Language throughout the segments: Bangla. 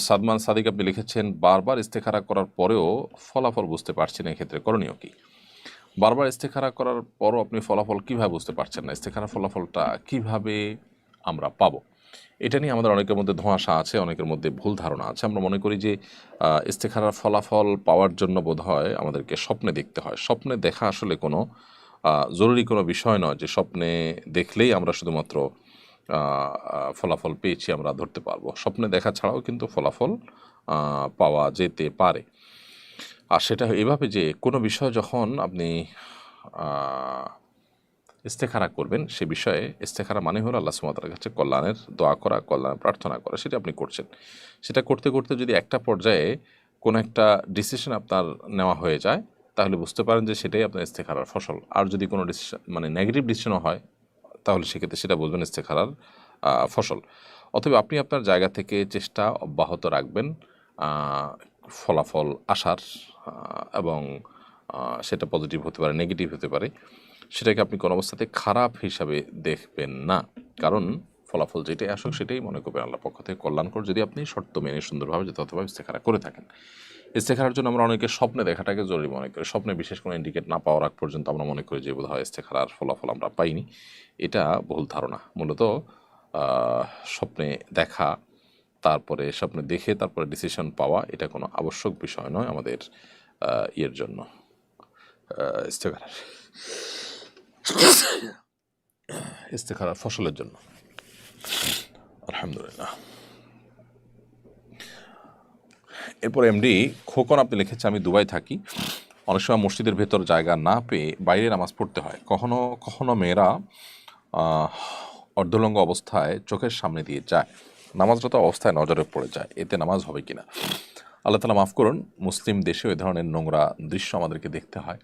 সাদমান সাদিক আপনি লিখেছেন, বারবার ইস্তেখারা করার পরেও ফলাফল বুঝতে পারছেন, এক্ষেত্রে করণীয় কি? বারবার ইস্তেখারা করার পরও আপনি ফলাফল কিভাবে বুঝতে পারছেন না? ইস্তেখারার ফলাফলটা কিভাবে আমরা পাবো? এটা নিয়ে আমাদের অনেকের মধ্যে ধোঁয়াশা আছে, অনেকের মধ্যে ভুল ধারণা আছে। আমরা মনে করি যে ইস্তেখারার ফলাফল পাওয়ার জন্য বোধহয় আমাদেরকে স্বপ্নে দেখতে হয়। স্বপ্নে দেখা আসলে কোনো জরুরি কোনো বিষয় নয় যে স্বপ্নে দেখলেই আমরা শুধুমাত্র ফলাফল পেয়েছি আমরা ধরতে পারবো। স্বপ্নে দেখা ছাড়াও কিন্তু ফলাফল পাওয়া যেতে পারে। আর সেটা এভাবে যে কোনো বিষয় যখন আপনি ইস্তেখারা করবেন, সে বিষয়ে ইস্তেখারা মানে হলো আল্লাহ সুবহানাহু ওয়া তাআলার কাছে কল্যাণের দোয়া করা, কল্যাণ প্রার্থনা করা। সেটা আপনি করছেন। সেটা করতে করতে যদি একটা পর্যায়ে কোনো একটা ডিসিশন আপনার নেওয়া হয়ে যায়, তাহলে বুঝতে পারেন যে সেটাই আপনার ইস্তেখারার ফসল। আর যদি কোনো ডিসিশন মানে নেগেটিভ ডিসিশনও হয়, তাহলে সেক্ষেত্রে সেটা বুঝবেন ইস্তেখারার ফসল। অতএব আপনি আপনার জায়গা থেকে চেষ্টা অব্যাহত রাখবেন ফলাফল আসার, এবং সেটা পজিটিভ হতে পারে, নেগেটিভ হতে পারে। সেটাকে আপনি কোনো অবস্থাতে খারাপ হিসাবে দেখবেন না, কারণ ফলাফল যেটাই আসুক সেটাই মনে করবেন আল্লাহর পক্ষ থেকে কল্যাণকর, যদি আপনি শর্ত মেনে সুন্দরভাবে যথাযথভাবে ইস্তেখারা করে থাকেন। ইস্তেখারার জন্য আমরা অনেকে স্বপ্নে দেখাটাকে জরুরি মনে করি। স্বপ্নে বিশেষ কোনো ইন্ডিকেট না পাওয়ার আগ পর্যন্ত আমরা মনে করি যে বোধহয় ইস্তেখারার ফলাফল আমরা পাইনি। এটা ভুল ধারণা। মূলত স্বপ্নে দেখা, তারপরে স্বপ্নে দেখে তারপরে ডিসিশন পাওয়া, এটা কোনো আবশ্যক বিষয় নয় আমাদের ইয়ের জন্য, ইস্তেখারার ইস্তেখারার ফসলের জন্য। আলহামদুলিল্লাহ। এরপর এমডি খোকন আপনি লিখেছে, আমি দুবাই থাকি। অনেক সময় মসজিদের ভেতর জায়গা না পেয়ে বাইরে নামাজ পড়তে হয়। কখনো কখনো মেয়েরা অর্ধলঙ্গ অবস্থায় চোখের সামনে দিয়ে যায়। নামাজরত অবস্থায় নজরে পড়ে যায়, এতে নামাজ হবে কিনা? আল্লাহ তাআলা মাফ করুন, মুসলিম দেশে ওই ধরনের নোংরা দৃশ্য আমাদেরকে দেখতে হয়।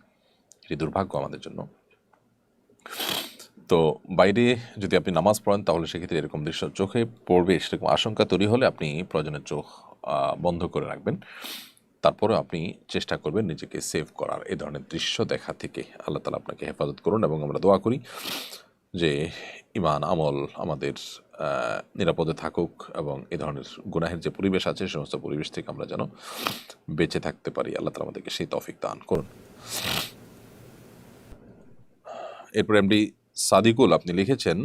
এটি দুর্ভাগ্য আমাদের জন্য। তো বাইরে যদি আপনি নামাজ পড়েন, তাহলে সেক্ষেত্রে এরকম দৃশ্য চোখে পড়বে সেরকম আশঙ্কা তৈরি হলে আপনি প্রয়োজনে চোখ বন্ধ করে রাখবেন। তারপরে আপনি চেষ্টা করবেন নিজেকে সেভ করার এই ধরনের দৃশ্য দেখা থেকে। আল্লাহ তাআলা আপনাকে হেফাজত করুন, এবং আমরা দোয়া করি যে ঈমান আমল আমাদের নিরাপদে থাকুক, এবং এই ধরনের গুনাহের যে পরিবেশ আছে সমস্ত পরিবেশ থেকে আমরা যেন বেঁচে থাকতে পারি। আল্লাহ তাআলা আমাদেরকে সেই তৌফিক দান করুন। এরপর এমডি সাদিকুল আপনি লিখেছেন,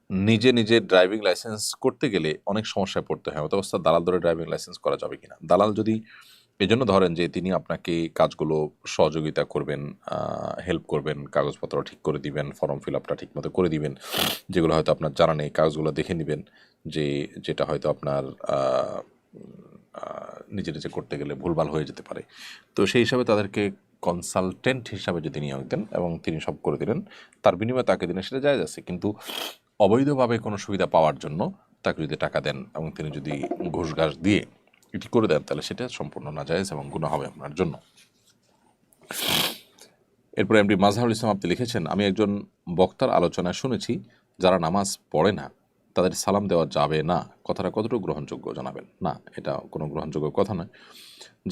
নিজে নিজে ড্রাইভিং লাইসেন্স করতে গেলে অনেক সমস্যায় পড়তে হয়। অত অবস্থা দালাল ধরে ড্রাইভিং লাইসেন্স করা যাবে কিনা? দালাল যদি এজন্য ধরেন যে তিনি আপনাকে কাজগুলো সহযোগিতা করবেন, হেল্প করবেন, কাগজপত্র ঠিক করে দিবেন, ফর্ম ফিল আপটা ঠিকমতো করে দিবেন, যেগুলো হয়তো আপনার জানা নেই, কাগজগুলো দেখে নেবেন যে যেটা হয়তো আপনার নিজে নিজে করতে গেলে ভুলভাল হয়ে যেতে পারে। তো সেই হিসাবে তাদেরকে কনসালটেন্ট হিসাবে যদি নিয়োগ দেন এবং তিনি সব করে দিলেন, তার বিনিময়ে তাকে দিলেন, সেটা জায়েজ আছে। কিন্তু অবৈধভাবে কোনো সুবিধা পাওয়ার জন্য তাকে যদি টাকা দেন এবং তিনি যদি ঘুষ ঘাস দিয়ে এটি করে দেন, তাহলে সেটা সম্পূর্ণ নাজায়েজ এবং গুনাহ হবে আপনার জন্য। এরপরে এমডি মাজহারুল ইসলাম আপনি লিখেছেন, আমি একজন বক্তার আলোচনায় শুনেছি যারা নামাজ পড়ে না তাদের সালাম দেওয়া যাবে না। কথাটা কতটুকু গ্রহণযোগ্য জানাবেন? না, এটা কোনো গ্রহণযোগ্য কথা নয়।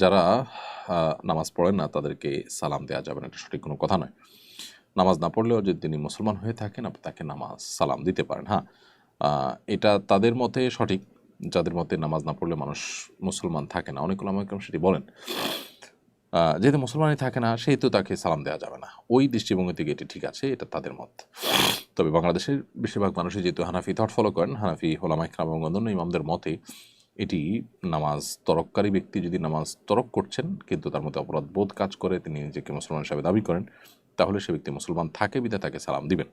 যারা নামাজ পড়েন না তাদেরকে সালাম দেওয়া যাবে না, এটা সঠিক কোনো কথা নয়। নামাজ না পড়লেও যদি তিনি মুসলমান হয়ে থাকেন, আপনি তাকে নামাজ সালাম দিতে পারেন। হ্যাঁ, এটা তাদের মতে সঠিক যাদের মতে নামাজ না পড়লে মানুষ মুসলমান থাকে না। অনেক উলামা ইকরাম সেটি বলেন। যেহেতু মুসলমানই থাকে না, সেহেতু তাকে সালাম দেওয়া যাবে না। ওই দৃষ্টিভঙ্গি থেকে এটি ঠিক আছে, এটা তাদের মত। তবে বাংলাদেশের বেশিরভাগ মানুষই যেহেতু হানাফি থট ফলো করেন, হানাফি উলামা ইকরাম এবং অন্যান্য ইমামদের মতে এটি নামাজ তরককারী ব্যক্তি যদি নামাজ তরক করছেন কিন্তু তার মধ্যে অপরাধ বোধ কাজ করে, তিনি নিজেকে মুসলমান হিসাবে দাবি করেন, তাহলে সে ব্যক্তি মুসলমান থাকে বিধায় তাকে সালাম দিবেন।